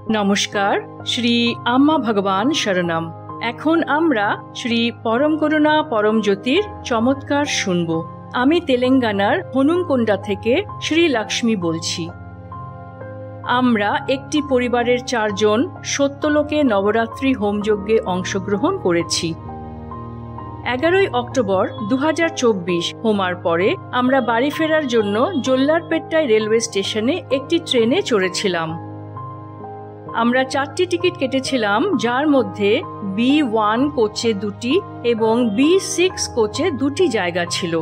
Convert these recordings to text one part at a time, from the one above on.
নমস্কার, শ্রী আম্মা ভগবান শরণম। এখন আমরা শ্রী পরম করুণা পরম জ্যোতির চমৎকার শুনব। আমি তেলেঙ্গানার হনুমকোন্ডা থেকে শ্রী লক্ষ্মী বলছি। আমরা একটি পরিবারের 4 জন সত্যলোকে নবরাত্রি হোমযজ্ঞে অংশগ্রহণ করেছি। 11ই অক্টোবর 2024 হোমার পরে আমরা বাড়ি ফেরার জন্য জোল্লারপেট্টায় রেলওয়ে স্টেশনে একটি ট্রেনে চড়েছিলাম। আমরা 4টি টিকিট কেটেছিলাম, যার মধ্যে B1 কোচে 2টি এবং B6 কোচে 2টি জায়গা ছিল।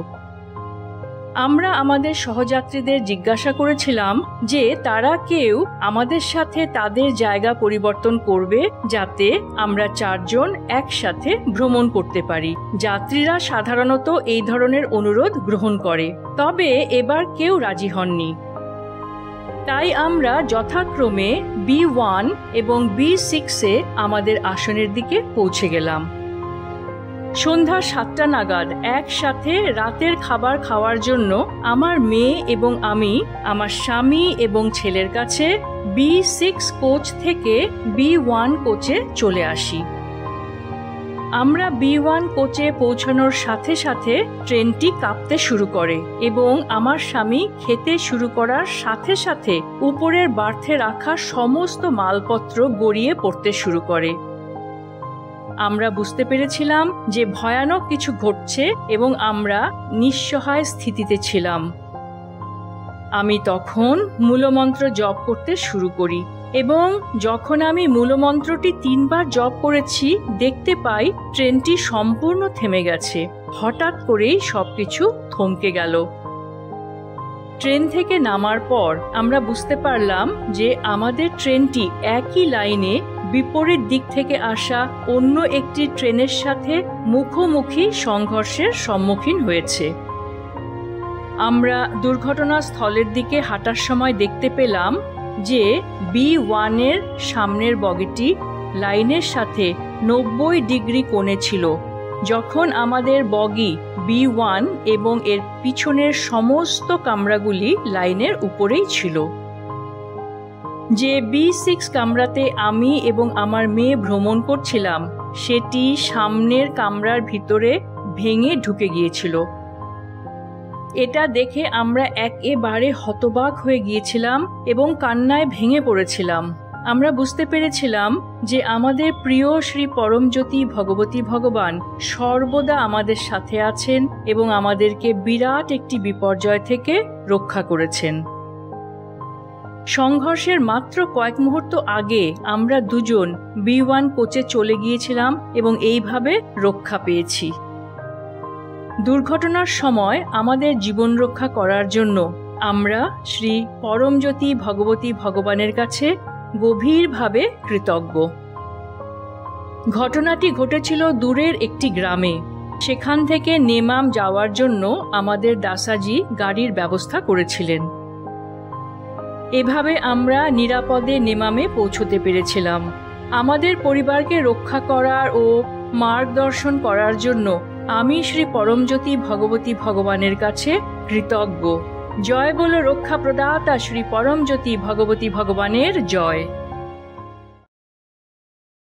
আমরা আমাদের সহযাত্রীদের জিজ্ঞাসা করেছিলাম যে তারা কেউ আমাদের সাথে তাদের জায়গা পরিবর্তন করবে, যাতে আমরা 4 জন একসাথে ভ্রমণ করতে পারি। যাত্রীরা সাধারণত এই ধরনের অনুরোধ গ্রহণ করে, তবে এবার কেউ রাজি হননি। তাই আমরা যথাক্রমে B1 এবং B6-এ আমাদের আসনের দিকে পৌঁছে গেলাম। সন্ধ্যা 7টা নাগাদ একসাথে রাতের খাবার খাওয়ার জন্য আমার মেয়ে এবং আমি আমার স্বামী এবং ছেলের কাছে B6 কোচ থেকে B1 কোচে চলে আসি। আমরা B1 কোচে পৌঁছানোর সাথে সাথে ট্রেনটি কাঁপতে শুরু করে এবং আমার স্বামী খেতে শুরু করার সাথে সাথে উপরের বার্থে রাখা সমস্ত মালপত্র গড়িয়ে পড়তে শুরু করে। আমরা বুঝতে পেরেছিলাম যে ভয়ানক কিছু ঘটছে এবং আমরা নিঃসহায় স্থিতিতে ছিলাম। আমি তখন মূলমন্ত্র জপ করতে শুরু করি এবং যখন আমি মূলমন্ত্রটি 3 বার জপ করেছি, দেখতে পাই ট্রেনটি সম্পূর্ণ থেমে গেছে। হঠাৎ করেই সবকিছু থমকে গেল। ট্রেন থেকে নামার পর আমরা বুঝতে পারলাম যে আমাদের ট্রেনটি একই লাইনে বিপরীত দিক থেকে আসা অন্য একটি ট্রেনের সাথে মুখোমুখি সংঘর্ষের সম্মুখীন হয়েছে। আমরা দুর্ঘটনাস্থলের দিকে হাঁটার সময় দেখতে পেলাম যে B1-এর সামনের বগিটি লাইনের সাথে 90 ডিগ্রি কোণে ছিল, যখন আমাদের বগি B1 এবং এর পিছনের সমস্ত কামরাগুলি লাইনের উপরেই ছিল। যে B6 কামরাতে আমি এবং আমার মেয়ে ভ্রমণ করছিলাম, সেটি সামনের কামরার ভিতরে ভেঙে ঢুকে গিয়েছিল। এটা দেখে আমরা একেবারে হতবাক হয়ে গিয়েছিলাম এবং কান্নায় ভেঙে পড়েছিলাম। আমরা বুঝতে পেরেছিলাম যে আমাদের প্রিয় শ্রী পরমজ্যোতি ভগবতী ভগবান সর্বদা আমাদের সাথে আছেন এবং আমাদেরকে বিরাট একটি বিপর্যয় থেকে রক্ষা করেছেন। সংঘর্ষের মাত্র কয়েক মুহূর্ত আগে আমরা 2 জন B1 কোচে চলে গিয়েছিলাম এবং এইভাবে রক্ষা পেয়েছি। দুর্ঘটনার সময় আমাদের জীবন রক্ষা করার জন্য আমরা শ্রী পরমজ্যোতি ভগবতী ভগবানের কাছে গভীরভাবে কৃতজ্ঞ। ঘটনাটি ঘটেছিল দূরের একটি গ্রামে। সেখান থেকে নেমাম যাওয়ার জন্য আমাদের দাসাজি গাড়ির ব্যবস্থা করেছিলেন। এভাবে আমরা নিরাপদে নেমামে পৌঁছতে পেরেছিলাম। আমাদের পরিবারকে রক্ষা করার ও মার্গদর্শন করার জন্য আমি শ্রী পরমজ্যোতি ভগবতী ভগবানের কাছে কৃতজ্ঞ। জয় বলো রক্ষা প্রদাতা শ্রী পরমজ্যোতি ভগবতী ভগবানের জয়।